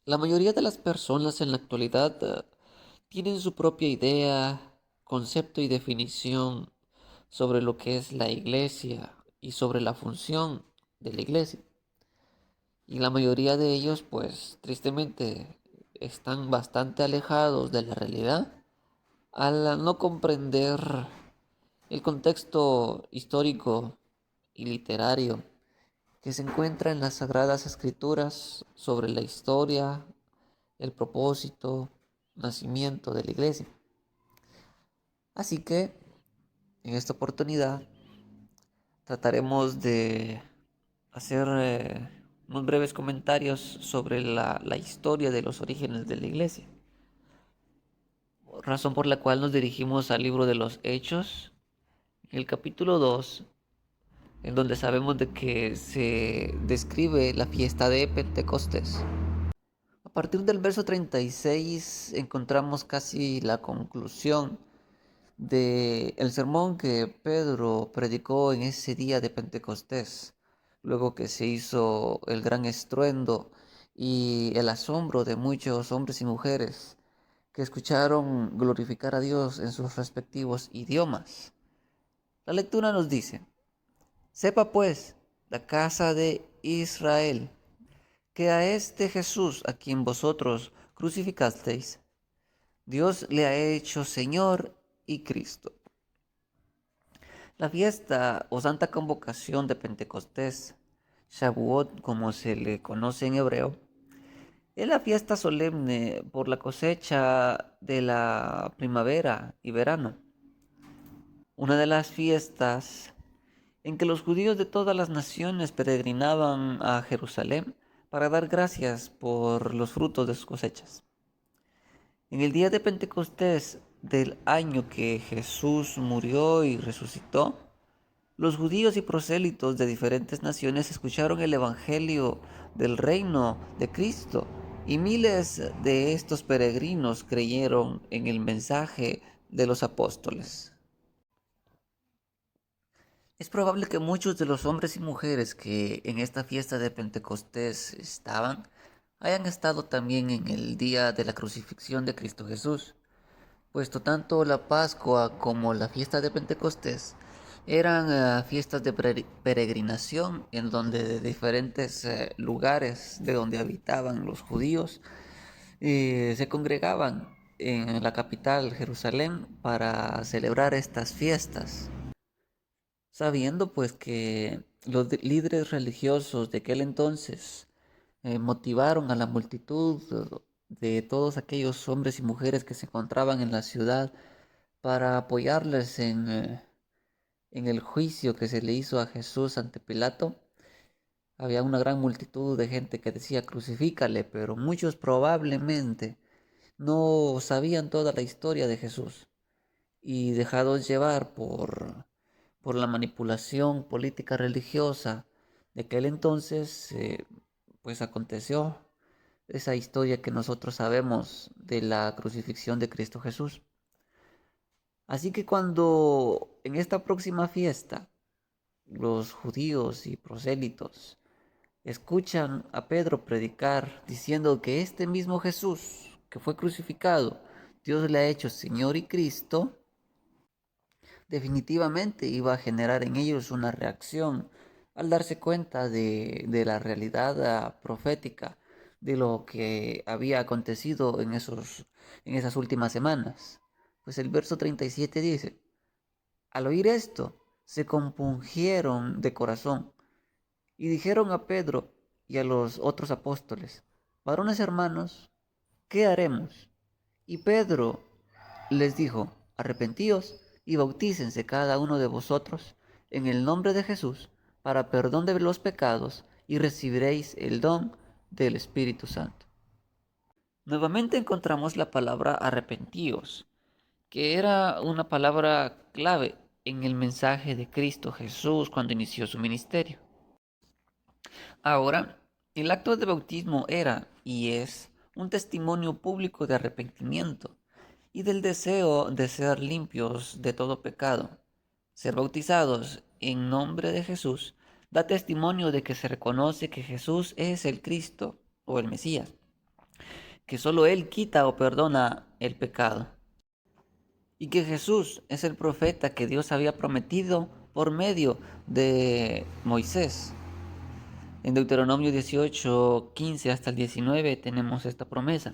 La mayoría de las personas en la actualidad tienen su propia idea, concepto y definición sobre lo que es la iglesia y sobre la función de la iglesia. Y la mayoría de ellos, pues tristemente, están bastante alejados de la realidad al no comprender el contexto histórico y literario que se encuentra en las Sagradas Escrituras sobre la historia, el propósito, nacimiento de la iglesia. Así que en esta oportunidad trataremos de hacer unos breves comentarios sobre la historia de los orígenes de la iglesia, razón por la cual nos dirigimos al libro de los Hechos, en el capítulo 2, en donde sabemos de que se describe la fiesta de Pentecostés. A partir del verso 36 encontramos casi la conclusión de el sermón que Pedro predicó en ese día de Pentecostés, luego que se hizo el gran estruendo y el asombro de muchos hombres y mujeres que escucharon glorificar a Dios en sus respectivos idiomas. La lectura nos dice: sepa pues la casa de Israel que a este Jesús a quien vosotros crucificasteis, Dios le ha hecho Señor y Cristo. La fiesta o santa convocación de Pentecostés, Shavuot como se le conoce en hebreo, es la fiesta solemne por la cosecha de la primavera y verano. Una de las fiestas en que los judíos de todas las naciones peregrinaban a Jerusalén para dar gracias por los frutos de sus cosechas. En el día de Pentecostés del año que Jesús murió y resucitó, los judíos y prosélitos de diferentes naciones escucharon el Evangelio del reino de Cristo y miles de estos peregrinos creyeron en el mensaje de los apóstoles. Es probable que muchos de los hombres y mujeres que en esta fiesta de Pentecostés estaban hayan estado también en el día de la crucifixión de Cristo Jesús, puesto tanto la Pascua como la fiesta de Pentecostés eran fiestas de peregrinación en donde de diferentes lugares de donde habitaban los judíos se congregaban en la capital, Jerusalén, para celebrar estas fiestas, sabiendo pues que los líderes religiosos de aquel entonces motivaron a la multitud de todos aquellos hombres y mujeres que se encontraban en la ciudad para apoyarles en el juicio que se le hizo a Jesús ante Pilato. Había una gran multitud de gente que decía crucifícale, pero muchos probablemente no sabían toda la historia de Jesús y dejados llevar por la manipulación política religiosa de aquel entonces, pues aconteció esa historia que nosotros sabemos de la crucifixión de Cristo Jesús. Así que cuando en esta próxima fiesta los judíos y prosélitos escuchan a Pedro predicar diciendo que este mismo Jesús que fue crucificado, Dios le ha hecho Señor y Cristo, definitivamente iba a generar en ellos una reacción al darse cuenta de la realidad profética de lo que había acontecido en esas últimas semanas. Pues el verso 37 dice: al oír esto, se compungieron de corazón y dijeron a Pedro y a los otros apóstoles: varones hermanos, ¿qué haremos? Y Pedro les dijo: arrepentíos y bautícense cada uno de vosotros en el nombre de Jesús para perdón de los pecados y recibiréis el don del Espíritu Santo. Nuevamente encontramos la palabra arrepentíos, que era una palabra clave en el mensaje de Cristo Jesús cuando inició su ministerio. Ahora, el acto de bautismo era y es un testimonio público de arrepentimiento y del deseo de ser limpios de todo pecado. Ser bautizados en nombre de Jesús da testimonio de que se reconoce que Jesús es el Cristo o el Mesías que solo Él quita o perdona el pecado, y que Jesús es el profeta que Dios había prometido por medio de Moisés. En Deuteronomio 18, 15 hasta el 19 tenemos esta promesa,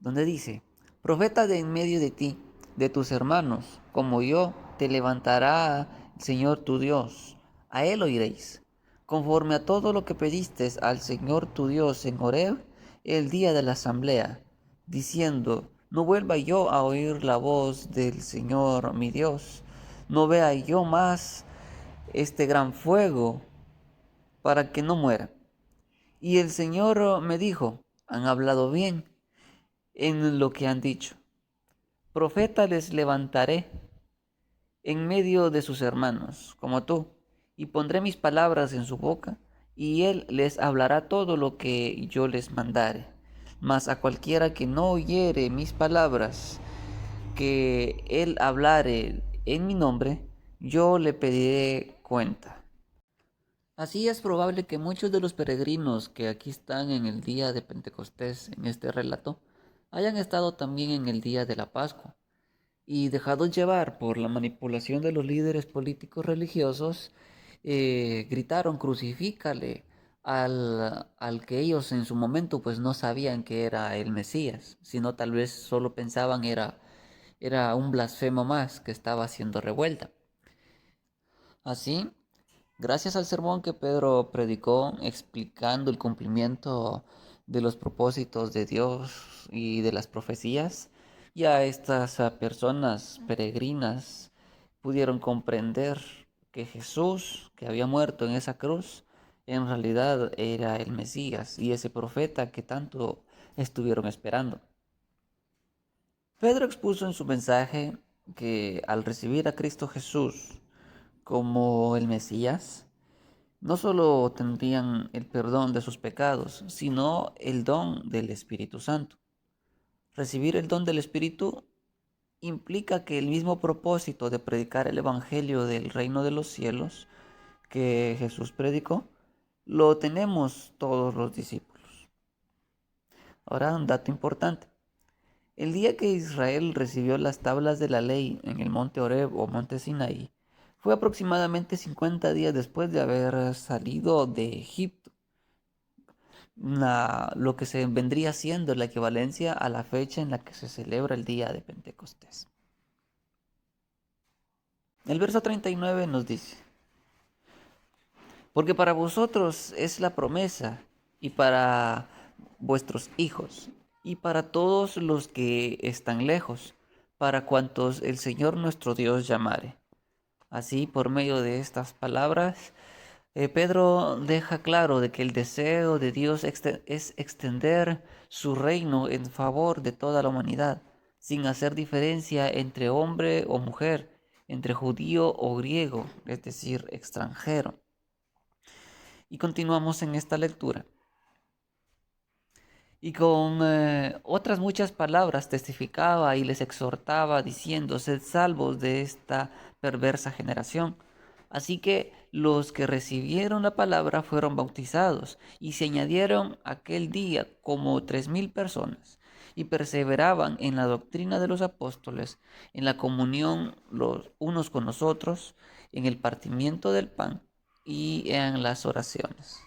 donde dice: Profeta de en medio de ti, de tus hermanos, como yo, te levantará el Señor tu Dios. A él oiréis, conforme a todo lo que pediste al Señor tu Dios en Horeb el día de la asamblea, diciendo: No vuelva yo a oír la voz del Señor mi Dios, no vea yo más este gran fuego, para que no muera. Y el Señor me dijo: Han hablado bien en lo que han dicho. Profeta les levantaré en medio de sus hermanos, como tú, y pondré mis palabras en su boca, y él les hablará todo lo que yo les mandare. Mas a cualquiera que no oyere mis palabras, que él hablare en mi nombre, yo le pediré cuenta. Así es probable que muchos de los peregrinos que aquí están en el día de Pentecostés, en este relato, hayan estado también en el día de la Pascua, y dejados llevar por la manipulación de los líderes políticos religiosos, gritaron: crucifícale al que ellos en su momento pues no sabían que era el Mesías, sino tal vez solo pensaban era un blasfemo más que estaba haciendo revuelta. Así, gracias al sermón que Pedro predicó explicando el cumplimiento de los propósitos de Dios y de las profecías, ya estas personas peregrinas pudieron comprender que Jesús, que había muerto en esa cruz, en realidad era el Mesías y ese profeta que tanto estuvieron esperando. Pedro expuso en su mensaje que al recibir a Cristo Jesús como el Mesías, no solo tendrían el perdón de sus pecados, sino el don del Espíritu Santo. Recibir el don del Espíritu implica que el mismo propósito de predicar el Evangelio del reino de los cielos que Jesús predicó, lo tenemos todos los discípulos. Ahora, un dato importante. El día que Israel recibió las tablas de la ley en el monte Horeb o monte Sinaí, fue aproximadamente 50 días después de haber salido de Egipto, lo que se vendría siendo la equivalencia a la fecha en la que se celebra el día de Pentecostés. El verso 39 nos dice: Porque para vosotros es la promesa, y para vuestros hijos, y para todos los que están lejos, para cuantos el Señor nuestro Dios llamare. Así, por medio de estas palabras, Pedro deja claro de que el deseo de Dios es extender su reino en favor de toda la humanidad, sin hacer diferencia entre hombre o mujer, entre judío o griego, es decir, extranjero. Y continuamos en esta lectura. Y con otras muchas palabras testificaba y les exhortaba, diciendo: Sed salvos de esta perversa generación. Así que los que recibieron la palabra fueron bautizados, y se añadieron aquel día como 3,000 personas, y perseveraban en la doctrina de los apóstoles, en la comunión los unos con los otros, en el partimiento del pan y en las oraciones.